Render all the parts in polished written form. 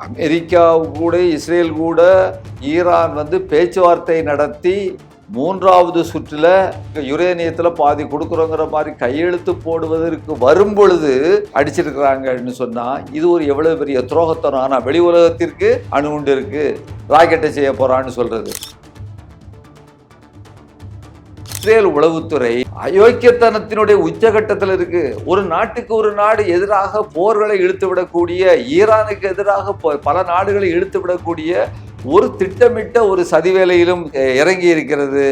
America கூட Israel கூட Iran பேச்சுவார்த்தை நடத்தி மூன்றாவது சுற்றுல யுரேனியத்தில் பாதி கொடுக்குறோங்கிற மாதிரி கையெழுத்து போடுவதற்கு வரும் பொழுது அடிச்சிருக்கிறாங்கன்னு சொன்னா இது ஒரு எவ்வளவு பெரிய துரோகத்தனம். ஆனா வெளி உலகத்திற்கு அணுகுண்டு இருக்கு, ராக்கெட்டை செய்ய போறான்னு சொல்றது. இஸ்ரேல் உளவுத்துறை அயோக்கியத்தனத்தினுடைய உச்சகட்டத்தில் இருக்கு. ஒரு நாட்டுக்கு ஒரு நாடு எதிராக போர்களை இழுத்து விடக்கூடிய, ஈரானுக்கு எதிராக பல நாடுகளை இழுத்து விடக்கூடிய ஒரு திட்டமிட்ட ஒரு சதிவேலையிலும் இறங்கி இருக்கிறது.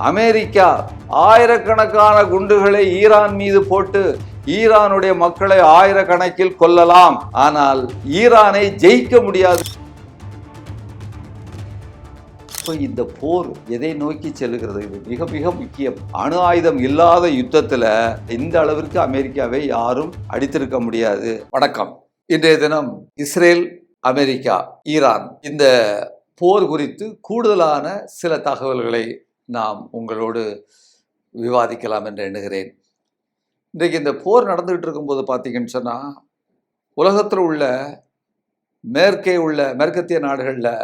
அமெரிக்கா ஆயிரக்கணக்கான குண்டுகளை ஈரான் மீது போட்டு ஈரானுடைய மக்களை ஆயிரக்கணக்கில் கொல்லலாம், ஆனால் ஈரானை ஜெயிக்க முடியாது. இந்த போர் எதை நோக்கி செல்லுகிறது? இது மிக மிக முக்கியம். அணு ஆயுதம் இல்லாத யுத்தத்தில் இந்த அளவிற்கு அமெரிக்காவை யாரும் அடித்திருக்க முடியாது. வணக்கம். இன்றைய தினம் இஸ்ரேல், அமெரிக்கா, ஈரான் இந்த போர் குறித்து கூடுதலான சில தகவல்களை நாம் உங்களோடு விவாதிக்கலாம் என்று எண்ணுகிறேன். இன்றைக்கு இந்த போர் நடந்துகிட்டு இருக்கும்போது பார்த்தீங்கன்னு சொன்னால், உலகத்தில் உள்ள மேற்கத்திய நாடுகளில்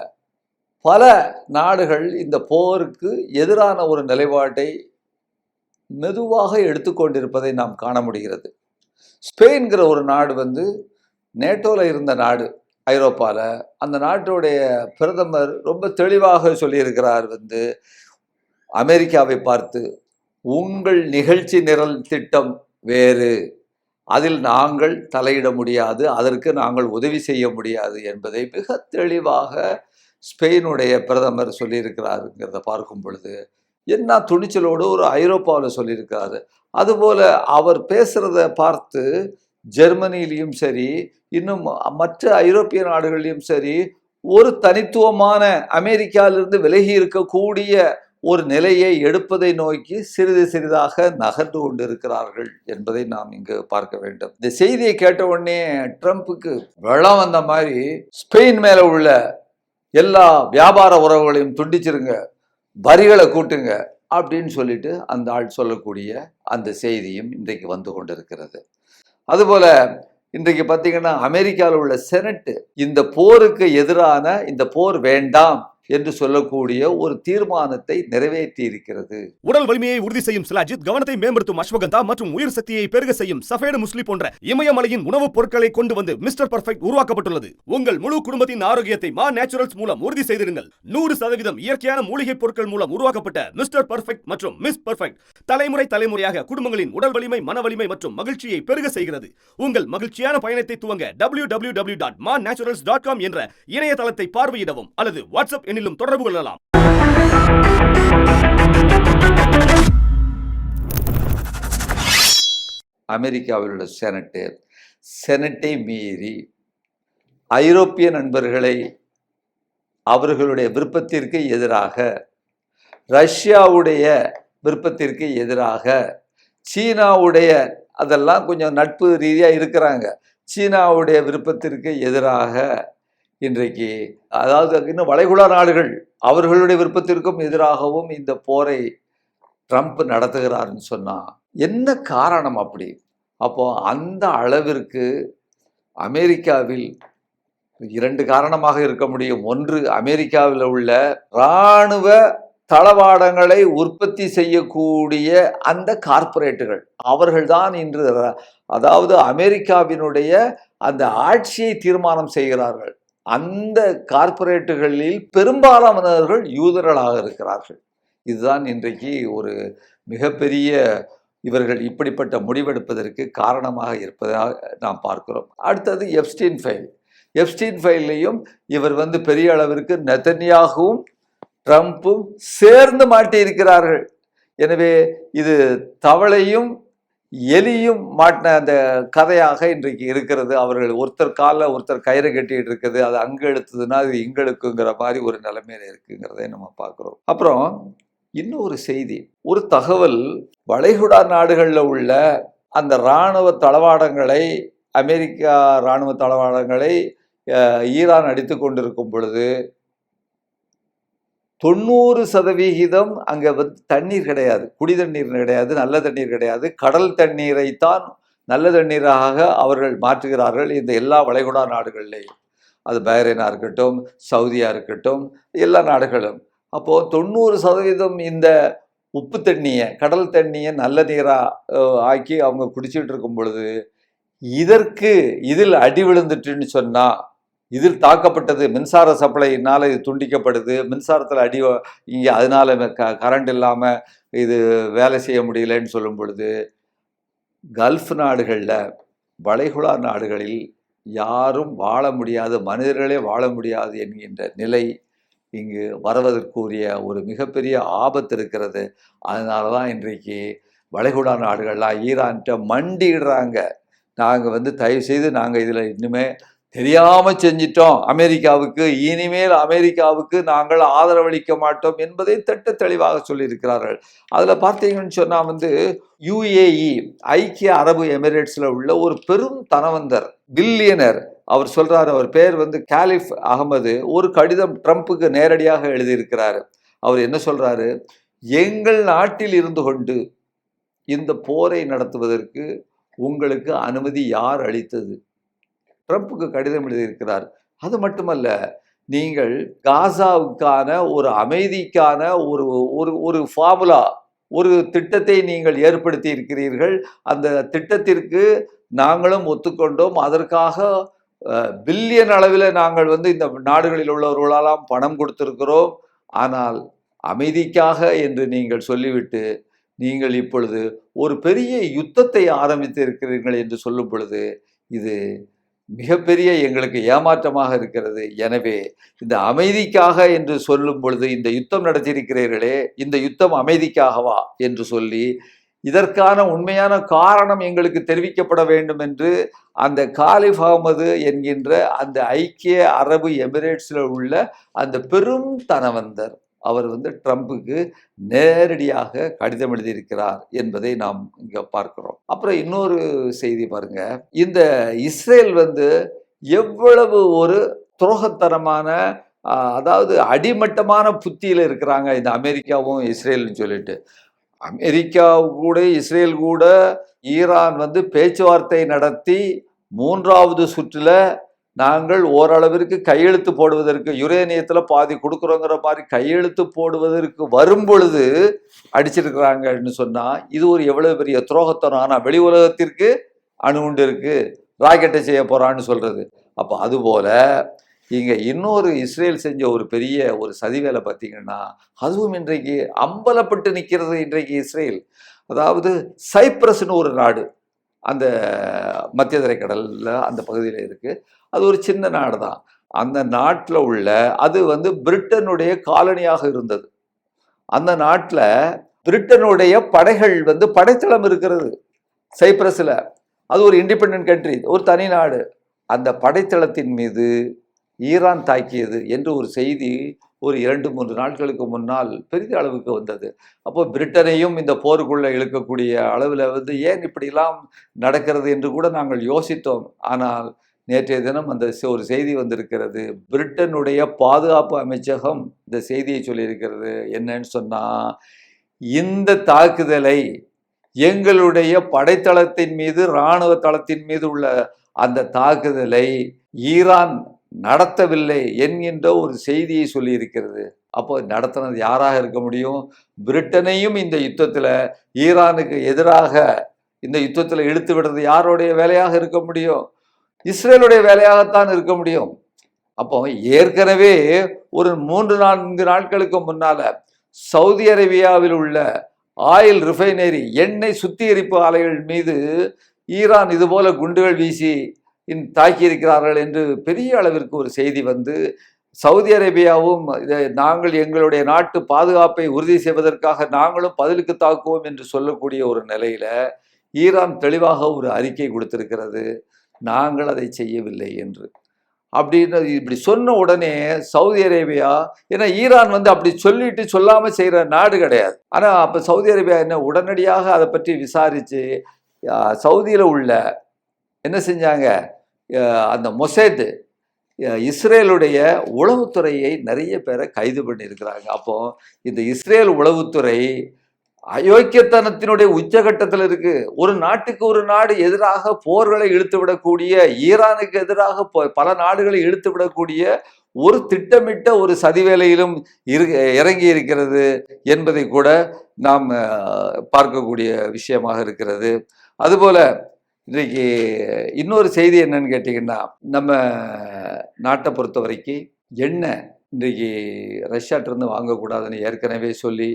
பல நாடுகள் இந்த போருக்கு எதிரான ஒரு நிலைப்பாட்டை மெதுவாக எடுத்துக்கொண்டிருப்பதை நாம் காண முடிகிறது. ஸ்பெயின்கிற ஒரு நாடு நேட்டோவில் இருந்த நாடு, ஐரோப்பாவில். அந்த நாட்டுடைய பிரதமர் ரொம்ப தெளிவாக சொல்லியிருக்கிறார், அமெரிக்காவை பார்த்து, உங்கள் நிகழ்ச்சி நிரல் திட்டம் வேறு, அதில் நாங்கள் தலையிட முடியாது, அதற்கு நாங்கள் உதவி செய்ய முடியாது என்பதை மிக தெளிவாக ஸ்பெயினுடைய பிரதமர் சொல்லியிருக்கிறாருங்கிறத பார்க்கும் பொழுது என்ன துணிச்சலோடு ஒரு ஐரோப்பாவில் சொல்லியிருக்கிறாரு. அதுபோல் அவர் பேசுகிறத பார்த்து ஜெர்மனியிலையும் சரி, இன்னும் மற்ற ஐரோப்பிய நாடுகளிலும் சரி, ஒரு தனித்துவமான அமெரிக்காவிலிருந்து விலகி இருக்கக்கூடிய ஒரு நிலையை எடுப்பதை நோக்கி சிறிது சிறிதாக நகர்ந்து கொண்டு இருக்கிறார்கள் என்பதை நாம் இங்கு பார்க்க வேண்டும். இந்த செய்தியை கேட்ட உடனே ட்ரம்ப்புக்கு வெள்ளம் வந்த மாதிரி ஸ்பெயின் மேல உள்ள எல்லா வியாபார உறவுகளையும் துண்டிச்சிருங்க, வரிகளை கூட்டுங்க அப்படின்னு சொல்லிட்டு அந்த ஆள் சொல்லக்கூடிய அந்த செய்தியும் இன்றைக்கு வந்து கொண்டிருக்கிறது. அதுபோல இன்றைக்கு பார்த்தீங்கன்னா, அமெரிக்காவில் உள்ள செனட் இந்த போருக்கு எதிரான, இந்த போர் வேண்டாம் என்று சொல்லக்கூடிய ஒரு தீர்மானத்தை நிறைவேற்றி இருக்கிறது. உடல் வலிமையை உறுதி செய்யும் சிலாஜித், கவனத்தை மேம்படுத்தும் அஸ்வகந்தா மற்றும் உயிர் சக்தியை பெருக செய்யும் சஃபேடு முஸ்லி போன்ற இமயமலையின் உணவுப் பொருட்களை கொண்டு வந்து மிஸ்டர் பர்ஃபெக்ட் உருவாக்கப்பட்டுள்ளது. உங்கள் முழு குடும்பத்தின் ஆரோக்கியத்தை மா நேச்சுரல்ஸ் மூலம் உறுதி செய்திருங்கள். 100% இயற்கையான மூலிகை பொருட்கள் மூலம் உருவாக்கப்பட்ட மிஸ்டர் பர்ஃபெக்ட் மற்றும் மிஸ் பர்ஃபெக்ட் தலைமுறையாக குடும்பங்களின் உடல் வலிமை, மன வலிமை மற்றும் மகிழ்ச்சியை பெருக செய்கிறது. உங்கள் மகிழ்ச்சியான பயணத்தை துவங்க www.mannaturals.com என்ற இணையதளத்தை பார்வையிடவும் அல்லது வாட்ஸ்அப் எண்ணிலும் தொடர்பு கொள்ளலாம். அமெரிக்காவில் உள்ள செனட்டை மீறி ஐரோப்பிய நண்பர்களை அவர்களுடைய விருப்பத்திற்கு எதிராக, ரஷ்யாவுடைய விருப்பத்திற்கு எதிராக, சீனாவுடைய, அதெல்லாம் கொஞ்சம் நட்பு ரீதியாக இருக்கிறாங்க, சீனாவுடைய விருப்பத்திற்கு எதிராக இன்றைக்கு, அதாவது இன்னும் வளைகுடா நாடுகள் அவர்களுடைய விருப்பத்திற்கும் எதிராகவும் இந்த போரை ட்ரம்ப் நடத்துகிறாருன்னு சொன்னால் என்ன காரணம்? அப்படி அப்போ அந்த அளவிற்கு அமெரிக்காவில் 2 காரணமாக இருக்க முடியும். ஒன்று, அமெரிக்காவில் உள்ள இராணுவ தளவாடங்களை உற்பத்தி செய்யக்கூடிய அந்த கார்ப்பரேட்டுகள், அவர்கள்தான் இன்று, அதாவது அமெரிக்காவினுடைய அந்த ஆட்சியை தீர்மானம் செய்கிறார்கள். அந்த கார்ப்பரேட்டுகளில் பெரும்பாலானவர்கள் யூதர்களாக இருக்கிறார்கள். இதுதான் இன்றைக்கு ஒரு மிகப்பெரிய, இவர்கள் இப்படிப்பட்ட முடிவெடுப்பதற்கு காரணமாக இருப்பதாக நாம் பார்க்கிறோம். அடுத்தது எப்ஸ்டீன் ஃபைல்லையும் இவர் பெரிய அளவிற்கு நெதன்யாகுவும் ட்ரம்ப்பும் சேர்ந்து மாட்டியிருக்கிறார்கள். எனவே இது தவளையும் எலியும் மாட்டின அந்த கதையாக இன்றைக்கு இருக்கிறது. அவர்கள் ஒருத்தர் காலில் ஒருத்தர் கயிறு கட்டிட்டு இருக்குது, அது அங்கே எடுத்ததுன்னா அது இங்களுக்குங்கிற மாதிரி ஒரு நிலைமையில இருக்குங்கிறதை நம்ம பார்க்குறோம். அப்புறம் இன்னொரு செய்தி, ஒரு தகவல், வளைகுடா நாடுகளில் உள்ள அந்த இராணுவ தளவாடங்களை, அமெரிக்கா இராணுவ தளவாடங்களை ஈரான் அடித்து கொண்டிருக்கும் பொழுது 90% அங்கே தண்ணீர் கிடையாது, குடி தண்ணீர் கிடையாது, நல்ல தண்ணீர் கிடையாது, கடல் தண்ணீரைத்தான் நல்ல தண்ணீராக அவர்கள் மாற்றுகிறார்கள் இந்த எல்லா வளைகுடா நாடுகள்லேயும். அது பஹ்ரைனா இருக்கட்டும், சவுதியா இருக்கட்டும், எல்லா நாடுகளும். அப்போது 90% இந்த உப்பு தண்ணியை, கடல் தண்ணியை நல்ல நீராக ஆக்கி அவங்க குடிச்சிட்டு இருக்கும் பொழுது, இதில் அடி விழுந்துட்டுன்னு சொன்னால், இதில் தாக்கப்பட்டது, மின்சார சப்ளையினால் இது துண்டிக்கப்படுது, மின்சாரத்தில் அடி இங்கே அதனால கரண்ட் இல்லாமல் இது வேலை செய்ய முடியலன்னு சொல்லும் பொழுது, கல்ஃப் நாடுகளில், வளைகுடா நாடுகளில் யாரும் வாழ முடியாது, மனிதர்களே வாழ முடியாது என்கின்ற நிலை இங்கு வருவதற்குரிய ஒரு மிகப்பெரிய ஆபத்து இருக்கிறது. அதனால தான் இன்றைக்கு வளைகுடா நாடுகள்லாம் ஈரான்கிட்ட மண்டிடுறாங்க. நாங்கள் தயவு செய்து நாங்கள் இதில் இன்னுமே தெரியாமல் செஞ்சிட்டோம் அமெரிக்காவுக்கு, இனிமேல் அமெரிக்காவுக்கு நாங்கள் ஆதரவளிக்க மாட்டோம் என்பதை திட்ட தெளிவாக சொல்லியிருக்கிறார்கள். அதில் பார்த்தீங்கன்னு சொன்னால் UAE, ஐக்கிய அரபு எமிரேட்ஸில் உள்ள ஒரு பெரும் தனவந்தர், பில்லியனர், அவர் சொல்கிறார், அவர் பேர் காலிஃப் அகமது, ஒரு கடிதம் ட்ரம்ப்புக்கு நேரடியாக எழுதியிருக்கிறார். அவர் என்ன சொல்கிறாரு, எங்கள் நாட்டில் இருந்து கொண்டு இந்த போரை நடத்துவதற்கு உங்களுக்கு அனுமதி யார் அளித்தது? ட்ரம்ப்புக்கு கடிதம் எழுதியிருக்கிறார். அது மட்டுமல்ல, நீங்கள் காசாவுக்கான ஒரு அமைதிக்கான ஒரு ஒரு ஒரு ஃபார்முலா, ஒரு திட்டத்தை நீங்கள் ஏற்படுத்தி இருக்கிறீர்கள். அந்த திட்டத்திற்கு நாங்களும் ஒத்துக்கொண்டோம். அதற்காக பில்லியன் அளவில் நாங்கள் இந்த நாடுகளில் உள்ளவர்களெல்லாம் பணம் கொடுத்திருக்கிறோம். ஆனால் அமைதிக்காக என்று நீங்கள் சொல்லிவிட்டு நீங்கள் இப்பொழுது ஒரு பெரிய யுத்தத்தை ஆரம்பித்து இருக்கிறீர்கள் என்று சொல்லும் பொழுது இது மிகப்பெரிய எங்களுக்கு ஏமாற்றமாக இருக்கிறது. எனவே இந்த அமைதிக்காக என்று சொல்லும் பொழுது, இந்த யுத்தம் நடத்தியிருக்கிறீர்களே, இந்த யுத்தம் அமைதிக்காகவா என்று சொல்லி இதற்கான உண்மையான காரணம் எங்களுக்கு தெரிவிக்கப்பட வேண்டும் என்று அந்த காலிஃப் அகமது என்கின்ற அந்த ஐக்கிய அரபு எமிரேட்ஸில் உள்ள அந்த பெரும் தனவந்தர் அவர் ட்ரம்ப்புக்கு நேரடியாக கடிதம் எழுதியிருக்கிறார் என்பதை நாம் இங்கே பார்க்கிறோம். அப்புறம் இன்னொரு செய்தி பாருங்க, இந்த இஸ்ரேல் எவ்வளவு ஒரு துரோகத்தனமான, அதாவது அடிமட்டமான புத்தியில் இருக்கிறாங்க இந்த அமெரிக்காவும் இஸ்ரேல்னு சொல்லிட்டு. அமெரிக்கா கூட இஸ்ரேல் கூட ஈரான் பேச்சுவார்த்தை நடத்தி 3வது சுற்றில் நாங்கள் ஓரளவிற்கு கையெழுத்து போடுவதற்கு, யுரேனியத்தில் பாதி கொடுக்குறோங்கிற மாதிரி கையெழுத்து போடுவதற்கு வரும் பொழுது அடிச்சிருக்கிறாங்கன்னு சொன்னால் இது ஒரு எவ்வளவு பெரிய துரோகத்தனம். ஆனால் வெளி உலகத்திற்கு அணுகுண்டு இருக்கு, ராக்கெட்டை செய்ய போகிறான்னு சொல்கிறது. அப்போ அதுபோல் இங்கே இன்னொரு இஸ்ரேல் செஞ்ச ஒரு பெரிய ஒரு சதி வேலை பார்த்தீங்கன்னா, அதுவும் இன்றைக்கு அம்பலப்பட்டு நிற்கிறது. இன்றைக்கு இஸ்ரேல், அதாவது சைப்ரஸ்னு ஒரு நாடு அந்த மத்திய தரைக்கடலில் அந்த பகுதியில் இருக்குது. அது ஒரு சின்ன நாடு தான். அந்த நாட்டில் உள்ள, அது பிரிட்டனுடைய காலனியாக இருந்தது. அந்த நாட்டில் பிரிட்டனுடைய படைகள் படைத்தளம் இருக்கிறது சைப்ரஸில். அது ஒரு இண்டிபெண்டன்ட் கண்ட்ரி, ஒரு தனி நாடு. அந்த படைத்தளத்தின் மீது ஈரான் தாக்கியது என்று ஒரு செய்தி ஒரு 2-3 நாட்களுக்கு முன்னால் பெரிய அளவுக்கு வந்தது. அப்போ பிரிட்டனையும் இந்த போருக்குள்ளே இழுக்கக்கூடிய அளவில் ஏன் இப்படிலாம் நடக்கிறது என்று கூட நாங்கள் யோசித்தோம். ஆனால் நேற்றைய தினம் அந்த ஒரு செய்தி வந்திருக்கிறது. பிரிட்டனுடைய பாதுகாப்பு அமைச்சகம் இந்த செய்தியை சொல்லியிருக்கிறது. என்னன்னு சொன்னால், இந்த தாக்குதலை எங்களுடைய படைத்தளத்தின் மீது, இராணுவ தளத்தின் மீது உள்ள அந்த தாக்குதலை ஈரான் நடத்தவில்லை என்கின்ற ஒரு செய்தியை சொல்லியிருக்கிறது. அப்போ நடத்தினது யாராக இருக்க முடியும்? பிரிட்டனையும் இந்த யுத்தத்தில், ஈரானுக்கு எதிராக இந்த யுத்தத்தில் இழுத்து விடுறது யாருடைய வேலையாக இருக்க முடியும்? இஸ்ரேலுடைய வேலையாகத்தான் இருக்க முடியும். அப்போ ஏற்கனவே ஒரு 3-4 நாட்களுக்கு முன்னால சவுதி அரேபியாவில் உள்ள ஆயில் ரிஃபைனரி, எண்ணெய் சுத்திகரிப்பு ஆலைகள் மீது ஈரான் இதுபோல குண்டுகள் வீசி தாக்கியிருக்கிறார்கள் என்று பெரிய அளவிற்கு ஒரு செய்தி சவுதி அரேபியாவும் நாங்கள் எங்களுடைய நாட்டு பாதுகாப்பை உறுதி செய்வதற்காக நாங்களும் பதிலுக்கு தாக்குவோம் என்று சொல்லக்கூடிய ஒரு நிலையில ஈரான் தெளிவாக ஒரு அறிக்கை கொடுத்திருக்கிறது, நாங்கள் அதை செய்யவில்லை என்று. அப்படின்னு இப்படி சொன்ன உடனே சவுதி அரேபியா, ஏன்னா ஈரான் அப்படி சொல்லிட்டு சொல்லாமல் செய்கிற நாடு கிடையாது. ஆனால் அப்போ சவுதி அரேபியா என்ன உடனடியாக அதை பற்றி விசாரித்து சவுதியில் உள்ள என்ன செஞ்சாங்க, அந்த மொசேத், இஸ்ரேலுடைய உளவுத்துறையை நிறைய பேரை கைது பண்ணியிருக்கிறாங்க. அப்போ இந்த இஸ்ரேல் உளவுத்துறை அயோக்கியத்தனத்தினுடைய உச்சகட்டத்தில் இருக்கு. ஒரு நாட்டுக்கு ஒரு நாடு எதிராக போர்களை இழுத்து விடக்கூடிய, ஈரானுக்கு எதிராக பல நாடுகளை இழுத்து விடக்கூடிய ஒரு திட்டமிட்ட ஒரு சதிவேலையிலும் இறங்கி இருக்கிறது என்பதை கூட நாம் பார்க்கக்கூடிய விஷயமாக இருக்கிறது. அதுபோல இன்றைக்கு இன்னொரு செய்தி என்னன்னு கேட்டிங்கன்னா, நம்ம நாட்டை பொறுத்த வரைக்கும் எண்ணெய் இன்றைக்கு ரஷ்யாட்டிருந்து வாங்கக்கூடாதுன்னு ஏற்கனவே சொல்லி,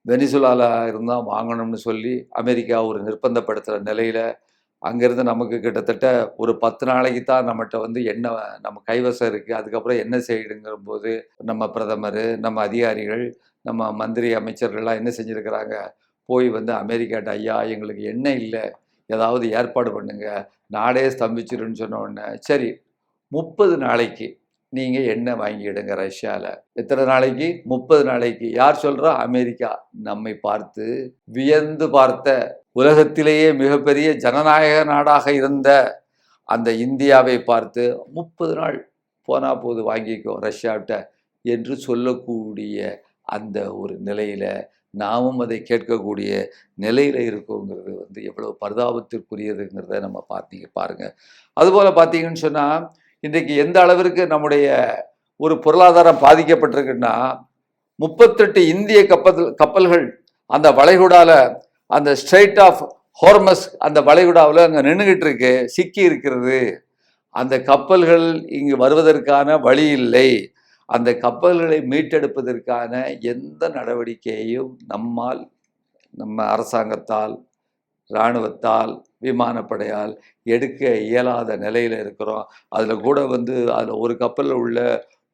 வெனிசுலாவில் இருந்தால் வாங்கணும்னு சொல்லி அமெரிக்கா ஒரு நிர்பந்தப்படுத்துகிற நிலையில் அங்கேருந்து நமக்கு கிட்டத்தட்ட ஒரு 10 நாளைக்கு தான் நம்மகிட்ட எண்ணெய் நம்ம கைவசம் இருக்குது. அதுக்கப்புறம் என்ன செய்யுங்கிற போது நம்ம பிரதமர், நம்ம அதிகாரிகள், நம்ம மந்திரி அமைச்சர்கள்லாம் என்ன செஞ்சுருக்கிறாங்க, போய் அமெரிக்காட்ட ஐயா எங்களுக்கு எண்ணெய் இல்லை, ஏதாவது ஏற்பாடு பண்ணுங்க, நாடே ஸ்தம்பிச்சிருன்னு சொன்ன உடனே சரி 30 நாளைக்கு நீங்கள் எண்ணெய் வாங்கிடுங்க ரஷ்யாவில். எத்தனை நாளைக்கு? 30 நாளைக்கு. யார் சொல்கிறா? அமெரிக்கா. நம்மை பார்த்து வியந்து பார்த்த, உலகத்திலேயே மிகப்பெரிய ஜனநாயக நாடாக இருந்த அந்த இந்தியாவை பார்த்து 30 நாள் போனா போது வாங்கிக்கோ ரஷ்யாவிட்ட என்று சொல்லக்கூடிய அந்த ஒரு நிலையில் நாமும் அதை கேட்கக்கூடிய நிலையில் இருக்கோங்கிறது எவ்வளோ பரிதாபத்திற்குரியதுங்கிறத நம்ம பாருங்கள். அதுபோல் பார்த்தீங்கன்னு சொன்னால் இன்றைக்கு எந்த அளவிற்கு நம்முடைய ஒரு பொருளாதாரம் பாதிக்கப்பட்டிருக்குன்னா, 38 இந்திய கப்பல்கள் அந்த வளைகுடாவில், அந்த ஸ்ட்ரெய்ட் ஆஃப் ஹார்மஸ் அந்த வளைகுடாவில் அங்கே நின்றுகிட்டு இருக்கு, சிக்கி இருக்கிறது. அந்த கப்பல்கள் இங்கு வருவதற்கான வழி இல்லை. அந்த கப்பல்களை மீட்டெடுப்பதற்கான எந்த நடவடிக்கையையும் நம்ம அரசாங்கத்தால், இராணுவத்தால், விமானப்படையால் எடுக்க இயலாத நிலையில் இருக்கிறோம். அதில் கூட அதில் ஒரு கப்பலில் உள்ள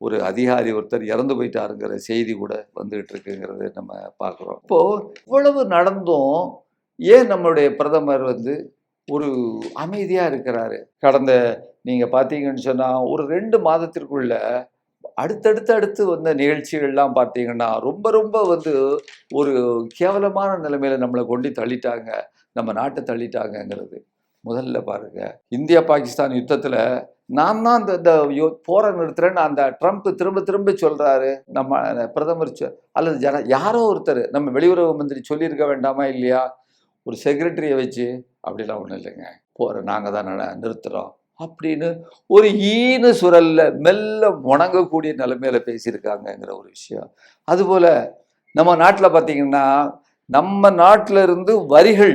ஒரு அதிகாரி ஒருத்தர் இறந்து போயிட்டாருங்கிற செய்தி கூட வந்துகிட்டு இருக்குங்கிறது நம்ம பார்க்குறோம். இப்போது இவ்வளவு நடந்தும் ஏன் நம்மளுடைய பிரதமர் ஒரு அமைதியாக இருக்கிறாரு? கடந்த நீங்கள் பார்த்தீங்கன்னு சொன்னால் ஒரு 2 மாதத்திற்குள்ள அடுத்து வந்த நிகழ்ச்சிகள்லாம் பார்த்தீங்கன்னா ரொம்ப ரொம்ப ஒரு கேவலமான நிலைமையில நம்மளை கொண்டு தள்ளிட்டாங்க, நம்ம நாட்டை தள்ளிட்டாங்கங்கிறது. முதல்ல பாருங்க, இந்தியா பாகிஸ்தான் யுத்தத்தில் நான் தான் இந்த போரை நிறுத்துறேன்னு அந்த ட்ரம்ப் திரும்ப திரும்ப சொல்றாரு. நம்ம பிரதமர் அல்லது யாரோ ஒருத்தர், நம்ம வெளியுறவு மந்திரி சொல்லியிருக்க வேண்டாமா இல்லையா? ஒரு செக்ரட்டரியை வச்சு அப்படிலாம் ஒன்றும் இல்லைங்க, போரை நாங்கள் தான் நிறுத்துகிறோம் அப்படின்னு ஒரு ஈனு சுரல்ல மெல்ல உணங்கக்கூடிய நிலைமையில பேசியிருக்காங்கங்கிற ஒரு விஷயம். அதுபோல நம்ம நாட்டில் பார்த்தீங்கன்னா, நம்ம நாட்டில் இருந்து வரிகள்,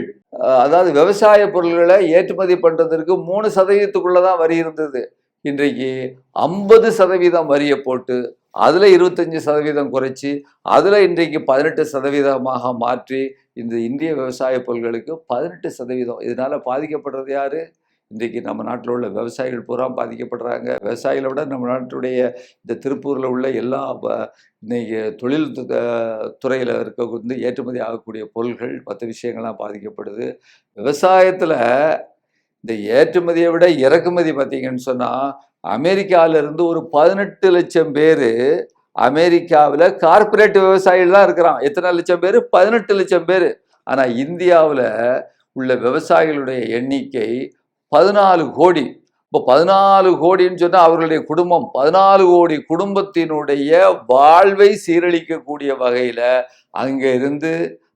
அதாவது விவசாய பொருள்களை ஏற்றுமதி பண்ணுறதுக்கு 3% தான் வரி இருந்தது. இன்றைக்கு 50% வரியை போட்டு அதில் 25% குறைச்சி அதில் இன்றைக்கு 18% மாற்றி இந்த இந்திய விவசாய பொருள்களுக்கு 18%. இதனால் பாதிக்கப்படுறது யாரு? இன்றைக்கு நம்ம நாட்டில் உள்ள விவசாயிகள் பூரா பாதிக்கப்படுறாங்க. விவசாயிகளை விட நம்ம நாட்டுடைய இந்த திருப்பூரில் உள்ள எல்லா இன்னைக்கு தொழில் துறையில் இருக்க ஏற்றுமதி ஆகக்கூடிய பொருள்கள், மற்ற விஷயங்கள்லாம் பாதிக்கப்படுது. விவசாயத்தில் இந்த ஏற்றுமதியை விட இறக்குமதி பார்த்தீங்கன்னு சொன்னால், அமெரிக்காவிலிருந்து ஒரு 18 லட்சம் பேர் அமெரிக்காவில் கார்பரேட் விவசாயிகள் தான் இருக்கிறான். எத்தனை லட்சம் பேர்? 18 லட்சம் பேர். ஆனால் இந்தியாவில் உள்ள விவசாயிகளுடைய எண்ணிக்கை 14 கோடி. இப்போ 14 கோடின்னு சொன்னால் அவர்களுடைய குடும்பம் 14 கோடி குடும்பத்தினுடைய வாழ்வை சீரழிக்கக்கூடிய வகையில் அங்கே இருந்து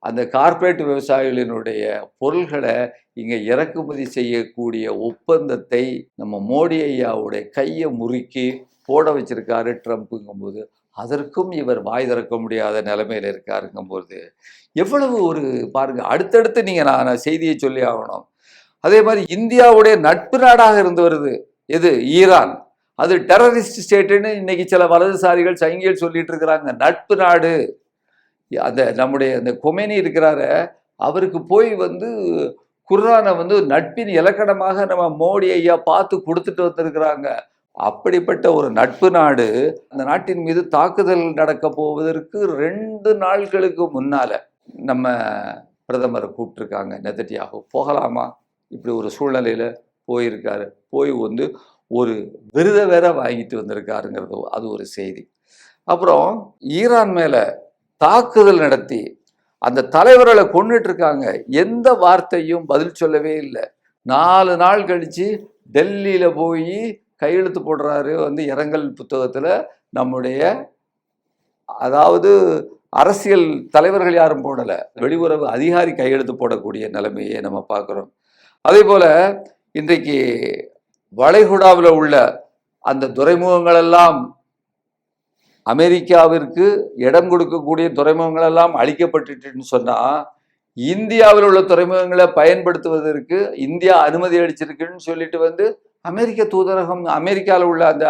அந்த கார்பரேட் விவசாயிகளினுடைய பொருள்களை இங்கே இறக்குமதி செய்யக்கூடிய ஒப்பந்தத்தை நம்ம மோடி ஐயாவுடைய கையை முறுக்கி போட வச்சிருக்காரு ட்ரம்ப்புங்கும்போது, அதற்கும் இவர் வாய் திறக்க முடியாத நிலைமையில் இருக்காருங்கும்போது எவ்வளவு ஒரு பாருங்க. அடுத்தடுத்து நீங்கள் நான் செய்தியை சொல்லி ஆகணும். அதே மாதிரி இந்தியாவுடைய நட்பு நாடாக இருந்து வருது எது? ஈரான். அது டெரரிஸ்ட் ஸ்டேட்டுன்னு இன்னைக்கு சில வலதுசாரிகள் சைங்கிகள் சொல்லிட்டு இருக்கிறாங்க. நட்பு நாடு. அந்த நம்முடைய அந்த கொமேனி இருக்கிறாரு, அவருக்கு போய் குர்ஆனை நட்பின் இலக்கணமாக நம்ம மோடி ஐயா பார்த்து கொடுத்துட்டு வந்திருக்கிறாங்க. அப்படிப்பட்ட ஒரு நட்பு நாடு அந்த நாட்டின் மீது தாக்குதல் நடக்க போவதற்கு 2 நாட்களுக்கு முன்னால நம்ம பிரதமரை கூப்பிட்டுருக்காங்க. நெதன்யாகு போகலாமா? இப்படி ஒரு சூழ்நிலையில் போயிருக்காரு. போய் ஒரு விருதை வேற வாங்கிட்டு வந்திருக்காருங்கிறது அது ஒரு செய்தி. அப்புறம் ஈரான் மேலே தாக்குதல் நடத்தி அந்த தலைவர்களை கொண்டுட்டு இருக்காங்க. எந்த வார்த்தையும் பதில் சொல்லவே இல்லை. 4 நாள் கழித்து டெல்லியில் போய் கையெழுத்து போடுறாரு இரங்கல் புத்தகத்தில். நம்முடைய அதாவது அரசியல் தலைவர்கள் யாரும் போடல, வெளியுறவு அதிகாரி கையெழுத்து போடக்கூடிய நிலைமையை நம்ம பார்க்கிறோம். அதே போல இன்றைக்கு வளைகுடாவில் உள்ள அந்த துறைமுகங்கள் எல்லாம் அமெரிக்காவிற்கு இடம் கொடுக்கக்கூடிய துறைமுகங்கள் எல்லாம் அழிக்கப்பட்டுன்னு சொன்னா, இந்தியாவில் உள்ள துறைமுகங்களை பயன்படுத்துவதற்கு இந்தியா அனுமதி அளிச்சிருக்குன்னு சொல்லிட்டு அமெரிக்க தூதரகம் அமெரிக்காவில் உள்ள அந்த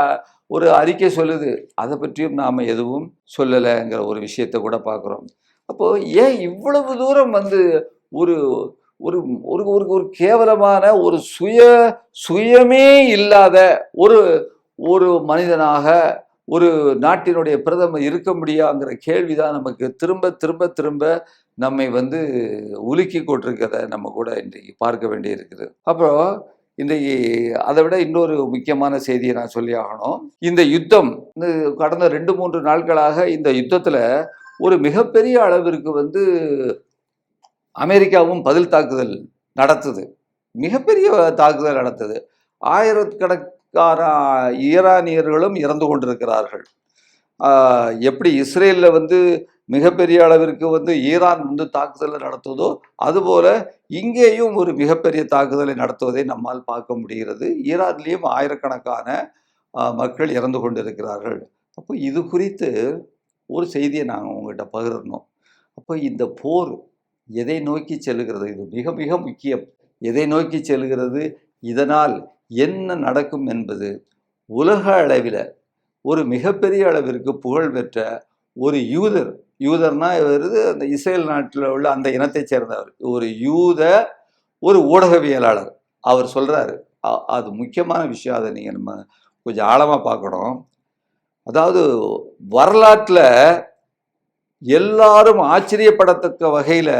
ஒரு அறிக்கை சொல்லுது. அதை பற்றியும் நாம் எதுவும் சொல்லலைங்கிற ஒரு விஷயத்தை கூட பார்க்குறோம். அப்போ ஏன் இவ்வளவு தூரம் ஒரு ஒரு ஒரு ஒரு கேவலமான ஒரு சுயமே இல்லாத ஒரு ஒரு மனிதனாக ஒரு நாட்டினுடைய பிரதமர் இருக்க முடியாங்கிற கேள்விதான் நமக்கு திரும்ப திரும்ப திரும்ப நம்மை உலுக்கி கொண்டிருக்கிறத நம்ம கூட இன்றைக்கு பார்க்க வேண்டி இருக்குது. அப்புறம் இன்றைக்கு அதை விட இன்னொரு முக்கியமான செய்தியை நான் சொல்லி ஆகணும். இந்த யுத்தம் கடந்த 2-3 நாட்களாக இந்த யுத்தத்தில் ஒரு மிகப்பெரிய அளவிற்கு அமெரிக்காவும் பதில் தாக்குதல் நடத்துது, மிகப்பெரிய தாக்குதல் நடத்துது. ஆயிரக்கணக்கான ஈரானியர்களும் இறந்து கொண்டிருக்கிறார்கள். எப்படி இஸ்ரேலில் மிகப்பெரிய அளவிற்கு ஈரான் தாக்குதலை நடத்துவதோ அதுபோல இங்கேயும் ஒரு மிகப்பெரிய தாக்குதலை நடத்துவதை நம்மால் பார்க்க முடிகிறது. ஈரான்லேயும் ஆயிரக்கணக்கான மக்கள் இறந்து கொண்டிருக்கிறார்கள். அப்போ இது குறித்து ஒரு செய்தியை நாங்கள் உங்கள்கிட்ட பகிரணும். அப்போ இந்த போர் எதை நோக்கி செல்லுகிறது? இது மிக மிக முக்கியம். எதை நோக்கி செல்கிறது, இதனால் என்ன நடக்கும் என்பது உலக அளவில் ஒரு மிகப்பெரிய அளவிற்கு புகழ் பெற்ற ஒரு யூதர்னா வருது அந்த இஸ்ரேல் நாட்டில் உள்ள அந்த இனத்தை சேர்ந்தவர், ஒரு ஊடகவியலாளர். அவர் சொல்றாரு, அது முக்கியமான விஷயம், அதை நீங்கள் நம்ம கொஞ்சம் ஆழமாக பார்க்கணும். அதாவது வரலாற்றில் எல்லாரும் ஆச்சரியப்படத்தக்க வகையில்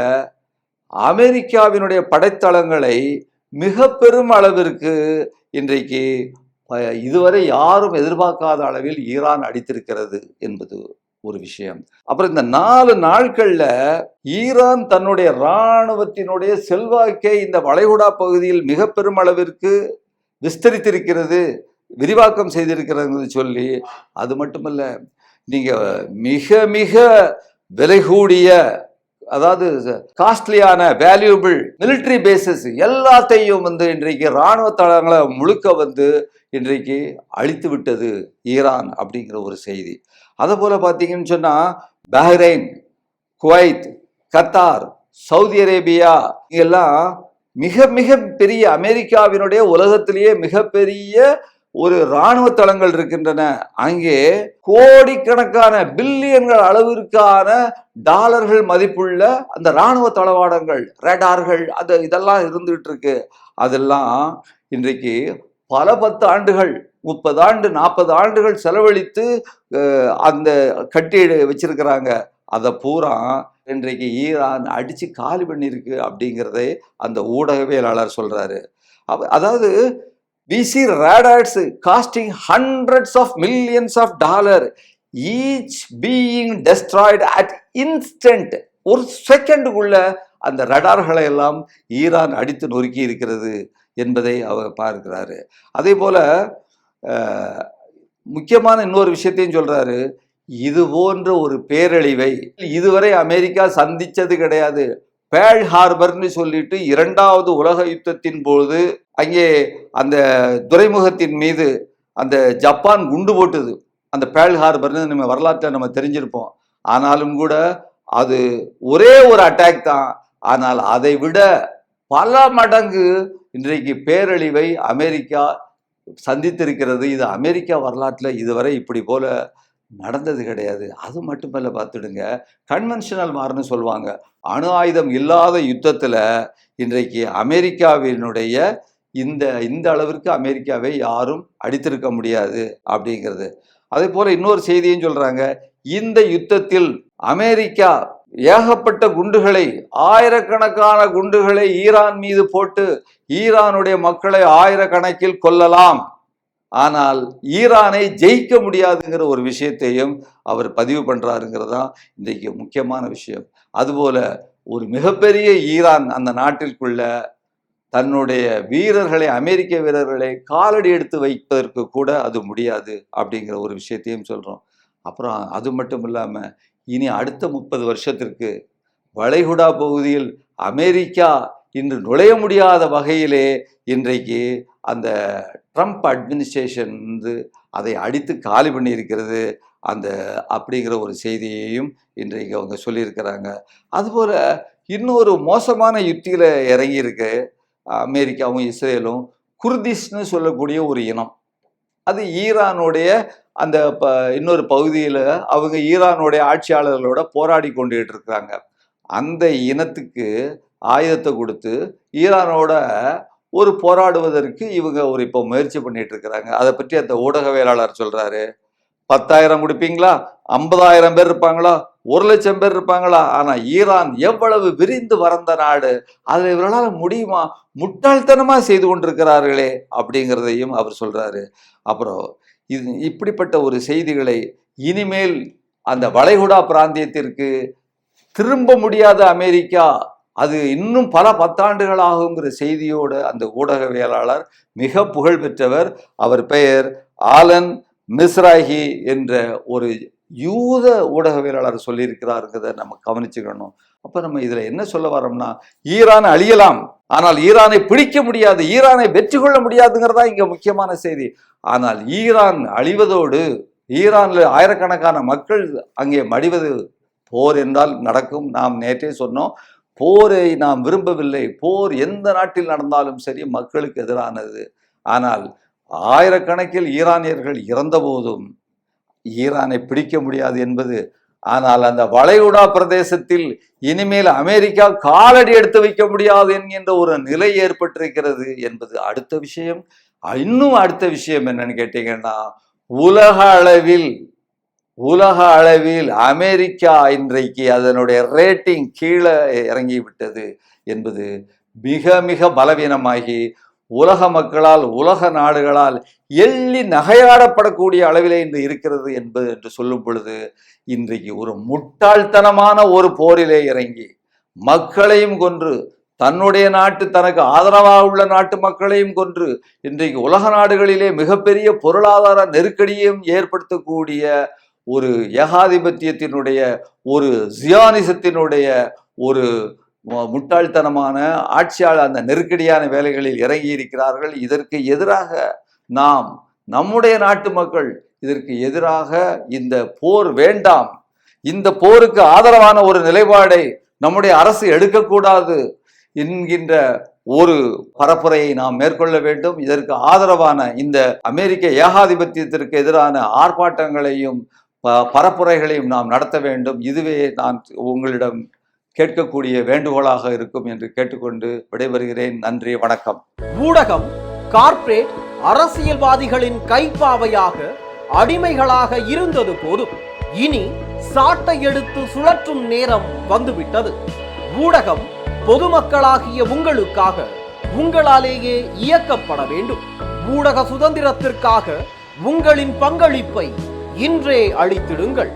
அமெரிக்காவினுடைய படைத்தளங்களை மிக பெரும் அளவிற்கு இன்றைக்கு இதுவரை யாரும் எதிர்பார்க்காத அளவில் ஈரான் அடித்திருக்கிறது என்பது ஒரு விஷயம். அப்புறம் இந்த 4 நாட்கள்ல ஈரான் தன்னுடைய இராணுவத்தினுடைய செல்வாக்கை இந்த வளைகுடா பகுதியில் மிக பெரும் அளவிற்கு விஸ்தரித்திருக்கிறது, விரிவாக்கம் செய்திருக்கிறது சொல்லி, அது மட்டுமல்ல, நீங்க மிக மிக விலை கூடிய, அதாவது காஸ்ட்லியான வேல்யூபிள் மிலிட்டரி பேசஸ் எல்லாத்தையும் இன்றைக்கு இராணுவ தளங்களை முழுக்க இன்றைக்கு அழித்து விட்டது ஈரான் அப்படிங்கிற ஒரு செய்தி. அதை போல பார்த்தீங்கன்னு சொன்னால் Bahrain, Kuwait, Qatar, Saudi Arabia இதெல்லாம் மிக மிக பெரிய அமெரிக்காவினுடைய உலகத்திலேயே மிகப்பெரிய ஒரு இராணுவ தளங்கள் இருக்கின்றன. அங்கே கோடிக்கணக்கான பில்லியன்கள் அளவிற்கான டாலர்கள் மதிப்புள்ள அந்த இராணுவ தளவாடங்கள், ரேடார்கள், இதெல்லாம் இருந்துகிட்டு இருக்கு. அதெல்லாம் இன்றைக்கு பல 10 ஆண்டுகள், 30 ஆண்டு, 40 ஆண்டுகள் செலவழித்து அந்த கட்டி வச்சிருக்கிறாங்க. அதை பூரா இன்றைக்கு ஈரான் அடிச்சு காலி பண்ணியிருக்கு அப்படிங்கிறதை அந்த ஊடகவியலாளர் சொல்றாரு. அதாவது we see radars costing hundreds of millions of dollars, each being destroyed at instant. ஒரு செகண்டுக்குள்ள அந்த ரடார்களை எல்லாம் ஈரான் அடித்து நொறுக்கி இருக்கிறது என்பதை அவர் பார்க்கிறாரு. அதே போல முக்கியமான இன்னொரு விஷயத்தையும் சொல்றாரு. இது போன்ற ஒரு பேரழிவை இதுவரை அமெரிக்கா சந்திச்சது கிடையாது. பேர்ல் ஹார்பர்னு சொல்லிட்டு 2வது உலக யுத்தத்தின் போது அங்கே அந்த துறைமுகத்தின் மீது அந்த ஜப்பான் குண்டு போட்டுது. அந்த பேர்ல் ஹார்பர்னு நம்ம வரலாற்றை நம்ம தெரிஞ்சிருப்போம். ஆனாலும் கூட அது ஒரே ஒரு அட்டாக் தான். ஆனால் அதை விட பல மடங்கு இன்றைக்கு பேரழிவை அமெரிக்கா சந்தித்திருக்கிறது. இது அமெரிக்கா வரலாற்றில் இதுவரை இப்படி போல நடந்தது கிடையாது. அது மட்டுமல்ல, பார்த்துடுங்க, கன்வென்ஷனல் வார்னு சொல்லுவாங்க. அணு ஆயுதம் இல்லாத யுத்தத்தில் இன்றைக்கு அமெரிக்காவினுடைய இந்த அளவிற்கு அமெரிக்காவை யாரும் அடித்திருக்க முடியாது அப்படிங்கிறது. அதே போல இன்னொரு செய்தியும் சொல்றாங்க. இந்த யுத்தத்தில் அமெரிக்கா ஏகப்பட்ட குண்டுகளை, ஆயிரக்கணக்கான குண்டுகளை ஈரான் மீது போட்டு ஈரானுடைய மக்களை ஆயிரக்கணக்கில் கொல்லலாம், ஆனால் ஈரானை ஜெயிக்க முடியாதுங்கிற ஒரு விஷயத்தையும் அவர் பதிவு பண்றாருங்கிறதான் இன்றைக்கு முக்கியமான விஷயம். அதுபோல ஒரு மிகப்பெரிய ஈரான் அந்த நாட்டிற்குள்ள தன்னுடைய வீரர்களை, அமெரிக்க வீரர்களை காலடி எடுத்து வைப்பதற்கு கூட அது முடியாது அப்படிங்கிற ஒரு விஷயத்தையும் சொல்றோம். அப்புறம் அது மட்டும் இல்லாமல் இனி அடுத்த 30 வருஷத்திற்கு வளைகுடா பகுதியில் அமெரிக்கா இன்று நுழைய முடியாத வகையிலே இன்றைக்கு அந்த ட்ரம்ப் அட்மினிஸ்ட்ரேஷன் அதை அடித்து காலி பண்ணியிருக்கிறது அந்த அப்படிங்கிற ஒரு செய்தியையும் இன்றைக்கு அவங்க சொல்லியிருக்கிறாங்க. அதுபோல் இன்னொரு மோசமான யுத்தியில் இறங்கியிருக்கு அமெரிக்காவும் இஸ்ரேலும். குர்திஷ்னு சொல்லக்கூடிய ஒரு இனம், அது ஈரானுடைய அந்த இன்னொரு பகுதியில் அவங்க ஈரானுடைய ஆட்சியாளர்களோட போராடி கொண்டுகிட்டு இருக்கிறாங்க. அந்த இனத்துக்கு ஆயுதத்தை கொடுத்து ஈரானோட ஒரு போராடுவதற்கு இவங்க இப்போ முயற்சி பண்ணிட்டு இருக்கிறாங்க. அதை பற்றி அந்த ஊடகவியலாளர் சொல்றாரு, 10,000 கொடுப்பீங்களா, 50,000 பேர் இருப்பாங்களா, 1,00,000 பேர் இருப்பாங்களா? ஆனா ஈரான் எவ்வளவு விரிந்து வறந்த நாடு, அதில் இவர்களால் முடியுமா? முட்டாள்தனமா செய்து கொண்டிருக்கிறார்களே அப்படிங்கிறதையும் அவர் சொல்றாரு. அப்புறம் இப்படிப்பட்ட ஒரு செய்திகளை இனிமேல் அந்த வளைகுடா பிராந்தியத்திற்கு திரும்ப முடியாத அமெரிக்கா, அது இன்னும் பல 10 ஆண்டுகள் ஆகுங்கிற செய்தியோடு அந்த ஊடகவியலாளர் மிக புகழ் பெற்றவர். அவர் பெயர் ஆலன் மிஸ்ராஹி என்ற ஒரு யூத ஊடகவியலாளர் சொல்லியிருக்கிறாருங்கிறத நம்ம கவனிச்சுக்கணும். அப்போ நம்ம இதில் என்ன சொல்ல வரோம்னா, ஈரான் அழியலாம், ஆனால் ஈரானை பிடிக்க முடியாது, ஈரானை வெற்றி கொள்ள முடியாதுங்கிறதா இங்கே முக்கியமான செய்தி. ஆனால் ஈரான் அழிவதோடு ஈரானில் ஆயிரக்கணக்கான மக்கள் அங்கே மடிவது போர் என்றால் நடக்கும். நாம் நேற்றே சொன்னோம், போரை நாம் விரும்பவில்லை. போர் எந்த நாட்டில் நடந்தாலும் சரி மக்களுக்கு எதிரானது. ஆனால் ஆயிரக்கணக்கில் ஈரானியர்கள் இறந்த போதும் ஈரானை பிடிக்க முடியாது என்பது. ஆனால் அந்த வளைகுடா பிரதேசத்தில் இனிமேல் அமெரிக்கா காலடி எடுத்து வைக்க முடியாது என்கின்ற ஒரு நிலை ஏற்பட்டிருக்கிறது என்பது அடுத்த விஷயம். இன்னும் அடுத்த விஷயம் என்னன்னு கேட்டீங்கன்னா, உலக அளவில் அமெரிக்கா இன்றைக்கு அதனுடைய ரேட்டிங் கீழே இறங்கிவிட்டது என்பது மிக மிக பலவீனமாகி உலக மக்களால் உலக நாடுகளால் எள்ளி நகையாடப்படக்கூடிய அளவிலே இன்று இருக்கிறது என்று சொல்லும் பொழுது, இன்றைக்கு ஒரு முட்டாள்தனமான ஒரு போரிலே இறங்கி மக்களையும் கொன்று, தன்னுடைய நாட்டு தனக்கு ஆதரவாக உள்ள நாட்டு மக்களையும் கொன்று, இன்றைக்கு உலக நாடுகளிலே மிகப்பெரிய பொருளாதார நெருக்கடியையும் ஏற்படுத்தக்கூடிய ஒரு ஏகாதிபத்தியத்தினுடைய ஒரு ஜியானிசத்தினுடைய ஒரு முட்டாள்தனமான ஆட்சியாளர் அந்த நெருக்கடியான வேலைகளில் இறங்கி இருக்கிறார்கள். இதற்கு எதிராக நம்முடைய நாட்டு மக்கள் இதற்கு எதிராக இந்த போர் வேண்டாம், இந்த போருக்கு ஆதரவான ஒரு நிலைப்பாடை நம்முடைய அரசு எடுக்கக்கூடாது என்கின்ற ஒரு பரப்புரையை நாம் மேற்கொள்ள வேண்டும். இதற்கு ஆதரவான இந்த அமெரிக்க ஏகாதிபத்தியத்திற்கு எதிரான ஆர்ப்பாட்டங்களையும் பரப்புரைகளையும் நாம் நடத்த வேண்டும். இதுவே நான் உங்களிடம் கேட்கக்கூடிய வேண்டுகோளாக இருக்கும் என்று கேட்டுக்கொண்டு விடைபெறுகிறேன். நன்றி, வணக்கம். ஊடகம் கார்ப்பரேட் அரசியல்வாதிகளின் கைப்பாவையாக அடிமைகளாக இருந்தது போதும், இனி சாட்டை எடுத்து சுழற்றும் நேரம் வந்துவிட்டது. ஊடகம் பொதுமக்களாகிய உங்களுக்காக, உங்களாலேயே இயக்கப்பட வேண்டும். ஊடக சுதந்திரத்திற்காக உங்களின் பங்களிப்பை இன்றே அளித்திடுங்கள்.